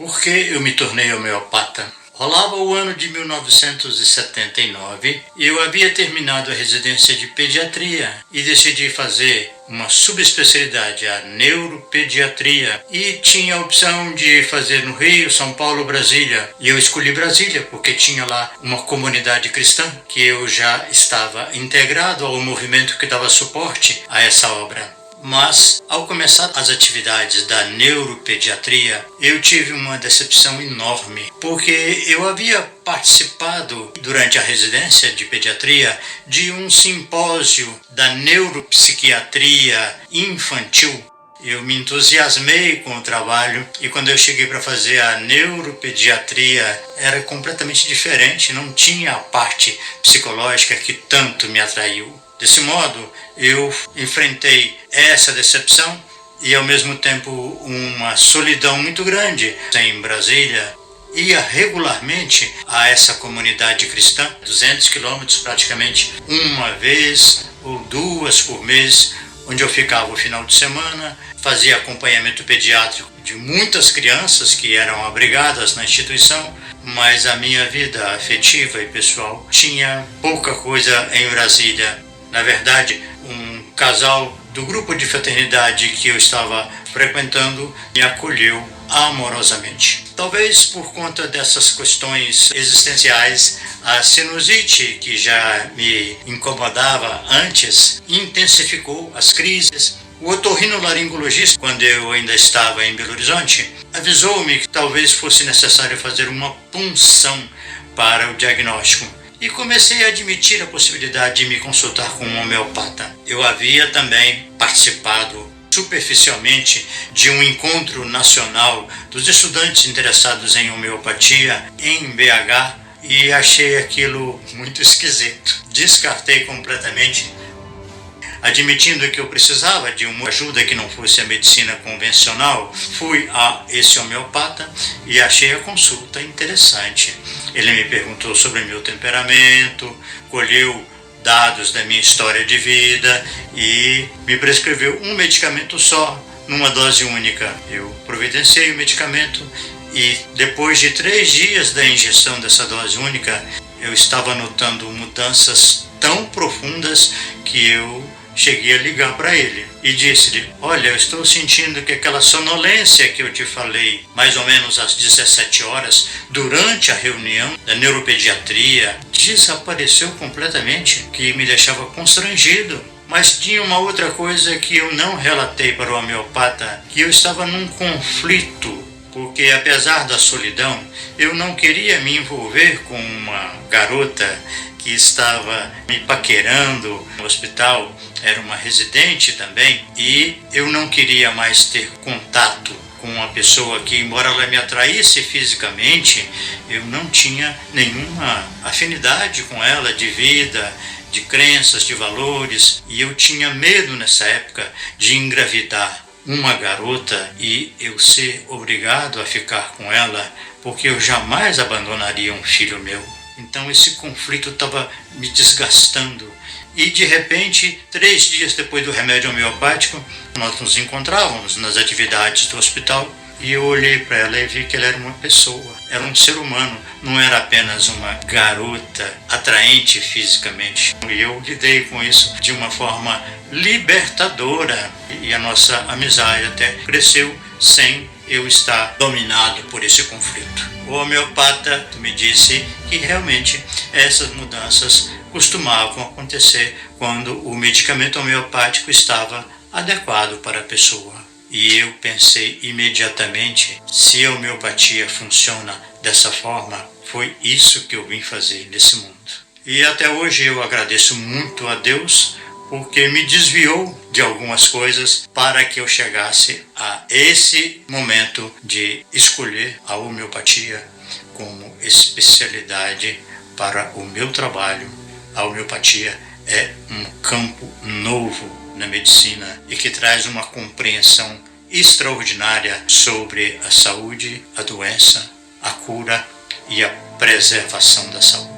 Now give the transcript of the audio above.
Por que eu me tornei homeopata? Rolava o ano de 1979 e eu havia terminado a residência de pediatria e decidi fazer uma subespecialidade, a neuropediatria, e tinha a opção de fazer no Rio, São Paulo, Brasília. E eu escolhi Brasília porque tinha lá uma comunidade cristã que eu já estava integrado ao movimento que dava suporte a essa obra. Mas, ao começar as atividades da neuropediatria, eu tive uma decepção enorme, porque eu havia participado, durante a residência de pediatria, de um simpósio da neuropsiquiatria infantil. Eu me entusiasmei com o trabalho e quando eu cheguei para fazer a neuropediatria era completamente diferente, não tinha a parte psicológica que tanto me atraiu. Desse modo, eu enfrentei essa decepção e, ao mesmo tempo, uma solidão muito grande em Brasília. Ia regularmente a essa comunidade cristã, 200 quilômetros praticamente, uma vez ou duas por mês, onde eu ficava o final de semana, fazia acompanhamento pediátrico de muitas crianças que eram abrigadas na instituição, mas a minha vida afetiva e pessoal tinha pouca coisa em Brasília. Na verdade, um casal do grupo de fraternidade que eu estava frequentando me acolheu amorosamente. Talvez por conta dessas questões existenciais, a sinusite, que já me incomodava antes, intensificou as crises. O otorrinolaringologista, quando eu ainda estava em Belo Horizonte, avisou-me que talvez fosse necessário fazer uma punção para o diagnóstico. E comecei a admitir a possibilidade de me consultar com um homeopata. Eu havia também participado superficialmente de um encontro nacional dos estudantes interessados em homeopatia em BH e achei aquilo muito esquisito. Descartei completamente, admitindo que eu precisava de uma ajuda que não fosse a medicina convencional. Fui a esse homeopata e achei a consulta interessante. Ele me perguntou sobre meu temperamento, colheu dados da minha história de vida e me prescreveu um medicamento só, numa dose única. Eu providenciei o medicamento e depois de 3 dias da ingestão dessa dose única, eu estava notando mudanças tão profundas que eu cheguei a ligar para ele e disse-lhe: olha, eu estou sentindo que aquela sonolência que eu te falei, mais ou menos às 17 horas, durante a reunião da neuropediatria, desapareceu completamente, que me deixava constrangido. Mas tinha uma outra coisa que eu não relatei para o homeopata, que eu estava num conflito, porque apesar da solidão, eu não queria me envolver com uma garota que estava me paquerando no hospital, era uma residente também, e eu não queria mais ter contato com uma pessoa que, embora ela me atraísse fisicamente, eu não tinha nenhuma afinidade com ela de vida, de crenças, de valores, e eu tinha medo nessa época de engravidar uma garota e eu ser obrigado a ficar com ela, porque eu jamais abandonaria um filho meu. Então esse conflito estava me desgastando. E de repente, 3 dias depois do remédio homeopático, nós nos encontrávamos nas atividades do hospital e eu olhei para ela e vi que ela era uma pessoa, era um ser humano, não era apenas uma garota atraente fisicamente. E eu lidei com isso de uma forma libertadora e a nossa amizade até cresceu sem eu estar dominado por esse conflito. O homeopata me disse que realmente essas mudanças costumavam acontecer quando o medicamento homeopático estava adequado para a pessoa. E eu pensei imediatamente, se a homeopatia funciona dessa forma, foi isso que eu vim fazer nesse mundo. E até hoje eu agradeço muito a Deus, porque me desviou de algumas coisas para que eu chegasse a esse momento de escolher a homeopatia como especialidade para o meu trabalho. A homeopatia é um campo novo na medicina e que traz uma compreensão extraordinária sobre a saúde, a doença, a cura e a preservação da saúde.